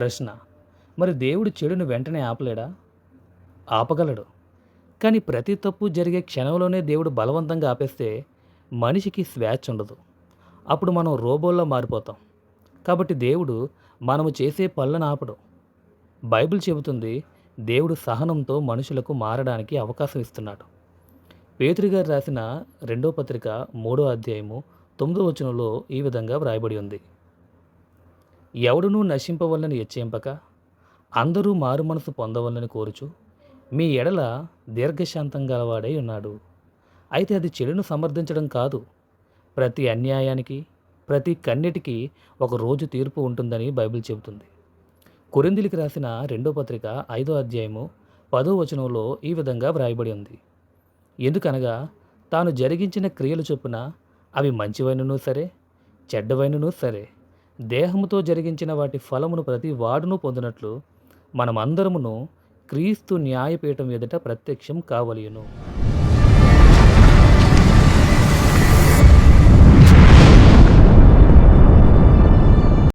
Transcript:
ప్రశ్న: మరి దేవుడు చెడును వెంటనే ఆపలేడా? ఆపగలడు. కానీ ప్రతి తప్పు జరిగే క్షణంలోనే దేవుడు బలవంతంగా ఆపేస్తే మనిషికి స్వేచ్ఛ ఉండదు. అప్పుడు మనం రోబోల్లా మారిపోతాం. కాబట్టి దేవుడు మనము చేసే పనులను ఆపడు. బైబిల్ చెబుతుంది, దేవుడు సహనంతో మనుషులకు మారడానికి అవకాశం ఇస్తున్నాడు. పేతురు గారు రాసిన రెండో పత్రిక 3వ అధ్యాయము 9వ వచనంలో ఈ విధంగా వ్రాయబడి ఉంది: ఎవడునూ నశింపవలనని హెచ్చింపక అందరూ మారుమనసు పొందవలనని కోరుచు మీ ఎడల దీర్ఘశాంతం గలవాడై ఉన్నాడు. అయితే అది చెడును సమర్థించడం కాదు. ప్రతి అన్యాయానికి, ప్రతి కన్నిటికి ఒక రోజు తీర్పు ఉంటుందని బైబిల్ చెబుతుంది. కొరింథీయులకు రాసిన రెండో పత్రిక 5వ అధ్యాయము 10వ వచనంలో ఈ విధంగా వ్రాయబడి ఉంది: ఎందుకనగా తాను జరిగించిన క్రియలు చొప్పున అవి మంచివైనను సరే, చెడ్డవైనను సరే, దేహముతో జరిగించిన వాటి ఫలమును ప్రతి వాడును పొందినట్లు మనమందరమును క్రీస్తు న్యాయపీఠం ఎదుట ప్రత్యక్షం కావలయును.